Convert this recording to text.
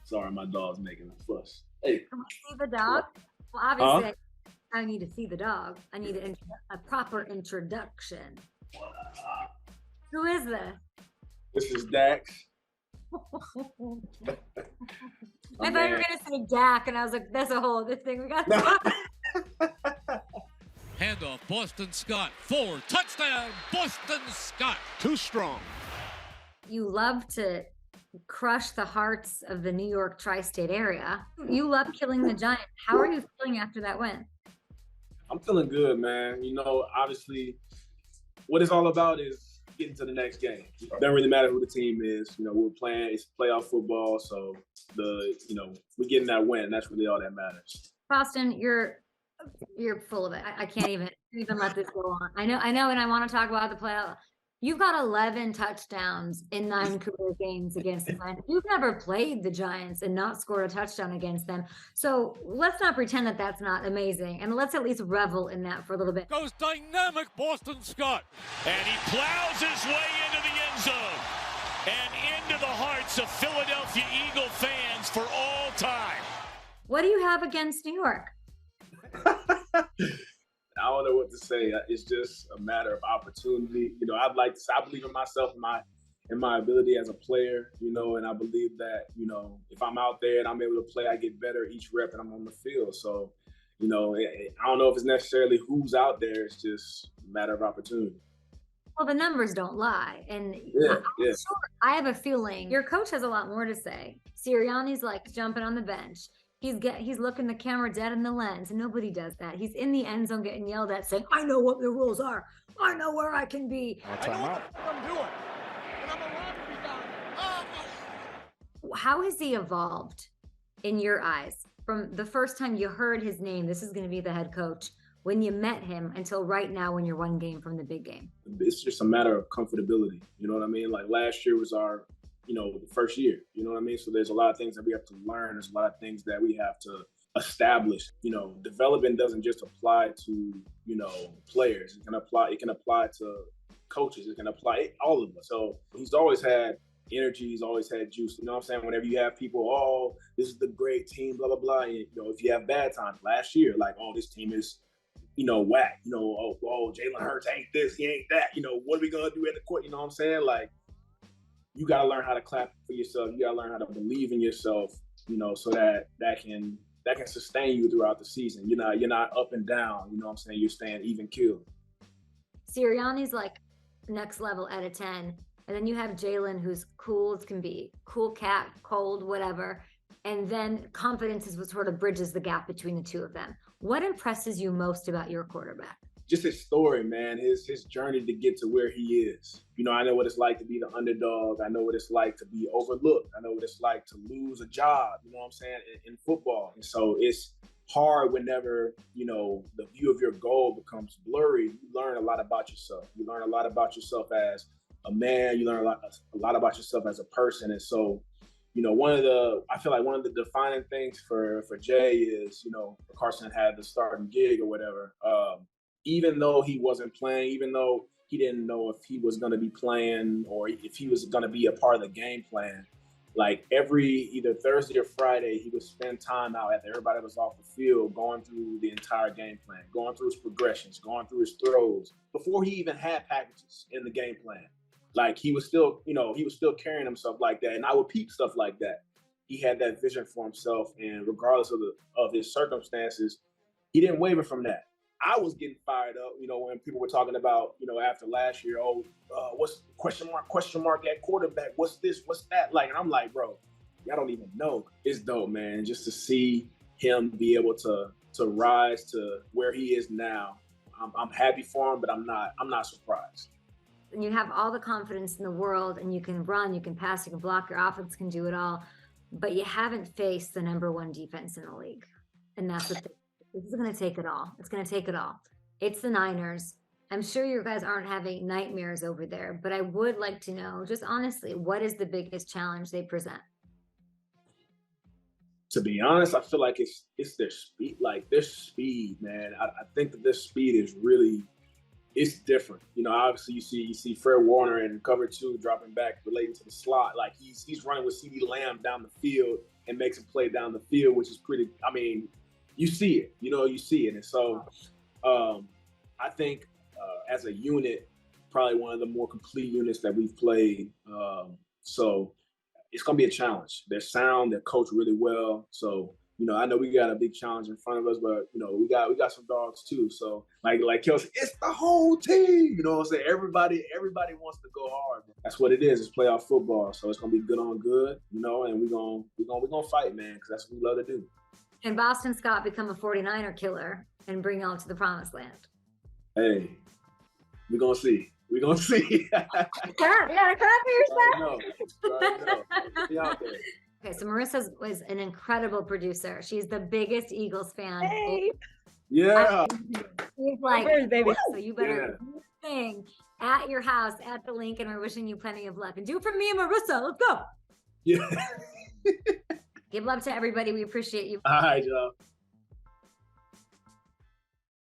Sorry, my dog's making a fuss. Hey. Can we see the dog? Well, obviously, I need to see the dog. I need a proper introduction. Who is this? This is Dax. I thought you were going to say Dak, and I was like, that's a whole other thing we got to talk. Handoff, Boston Scott. 4, touchdown, Boston Scott. Too strong. You love to crush the hearts of the New York tri-state area. You love killing the Giants. How are you feeling after that win? I'm feeling good, man. You know, obviously, what it's all about is getting to the next game. It doesn't really matter who the team is. You know, we're playing, it's playoff football, so we're getting that win. That's really all that matters. Boston, you're full of it. I can't even let this go on. I know, and I want to talk about the playoff. You've got 11 touchdowns in 9 career games against the Giants. You've never played the Giants and not scored a touchdown against them. So let's not pretend that that's not amazing. And let's at least revel in that for a little bit. Goes dynamic Boston Scott. And he plows his way into the end zone and into the hearts of Philadelphia Eagle fans for all time. What do you have against New York? I don't know what to say. It's just a matter of opportunity. You know, I believe in myself, in my ability as a player, you know, and I believe that, you know, if I'm out there and I'm able to play, I get better each rep and I'm on the field. So, you know, I don't know if it's necessarily who's out there. It's just a matter of opportunity. Well, the numbers don't lie. And sure, I have a feeling your coach has a lot more to say. Sirianni's like jumping on the bench. He's looking the camera dead in the lens. Nobody does that. He's in the end zone getting yelled at saying, I know what the rules are. I know where I can be. I know what I'm doing. And I'm allowed to be done. How has he evolved in your eyes from the first time you heard his name, this is going to be the head coach, when you met him until right now when you're one game from the big game? It's just a matter of comfortability. You know what I mean? Like last year was our the first year, you know what I mean? So there's a lot of things that we have to learn. There's a lot of things that we have to establish. You know, development doesn't just apply to, players. It can apply to coaches. It can apply all of us. So he's always had energy. He's always had juice. You know what I'm saying? Whenever you have people, oh, this is the great team, blah, blah, blah. And, if you have bad times last year, like, oh, this team is, whack. Oh, Jalen Hurts ain't this, he ain't that. What are we going to do at the court? You know what I'm saying? Like, you got to learn how to clap for yourself. You got to learn how to believe in yourself, so that can sustain you throughout the season. You're not up and down. You know what I'm saying? You're staying even keeled. Sirianni's like next level out of 10. And then you have Jalen, who's cool as can be, cool cat, cold, whatever. And then confidence is what sort of bridges the gap between the two of them. What impresses you most about your quarterback? Just his story, man, his journey to get to where he is. I know what it's like to be the underdog. I know what it's like to be overlooked. I know what it's like to lose a job, you know what I'm saying, in football. And so it's hard whenever, the view of your goal becomes blurry. You learn a lot about yourself. You learn a lot about yourself as a man. You learn a lot about yourself as a person. And so, I feel like one of the defining things for Jay is, Carson had the starting gig or whatever. Even though he wasn't playing, even though he didn't know if he was going to be playing or if he was going to be a part of the game plan, like every either Thursday or Friday, he would spend time out after everybody was off the field going through the entire game plan, going through his progressions, going through his throws before he even had packages in the game plan. Like he was still carrying himself like that. And I would peep stuff like that. He had that vision for himself. And regardless of his circumstances, he didn't waver from that. I was getting fired up, when people were talking about, after last year, what's question mark at quarterback? What's this? What's that? Like, and I'm like, bro, y'all don't even know. It's dope, man. Just to see him be able to rise to where he is now. I'm happy for him, but I'm not surprised. And you have all the confidence in the world, and you can run, you can pass, you can block, your offense can do it all, but you haven't faced the number one defense in the league. And that's the thing. This is going to take it all. It's going to take it all. It's the Niners. I'm sure you guys aren't having nightmares over there, but I would like to know, just honestly, what is the biggest challenge they present? To be honest, I feel like it's their speed. Like their speed, man. I think that their speed is really it's different. You know, obviously you see Fred Warner in cover 2 dropping back, relating to the slot. Like he's running with CeeDee Lamb down the field and makes him play down the field, which is pretty. I mean, you see it. You know, you see it, and so I think as a unit, probably one of the more complete units that we've played. So it's going to be a challenge. They're sound, they're coached really well. So, you know, I know we got a big challenge in front of us, but, you know, we got some dogs too. So like Kelsey, it's the whole team. You know what I'm saying? Everybody wants to go hard. That's what it is. It's playoff football. So it's going to be good on good, you know, and we're going to fight, man, because that's what we love to do. And Boston Scott become a 49er killer and bring y'all to the promised land. Hey, we're going to see. We're going to see. Yeah, clap for yourself. Be out there. Okay, so Marissa was an incredible producer. She's the biggest Eagles fan. Hey. Yeah. She's like, baby. So you better do your thing at your house at the link, and we're wishing you plenty of luck. And do it for me and Marissa. Let's go. Yeah. Give love to everybody. We appreciate you. All right, y'all.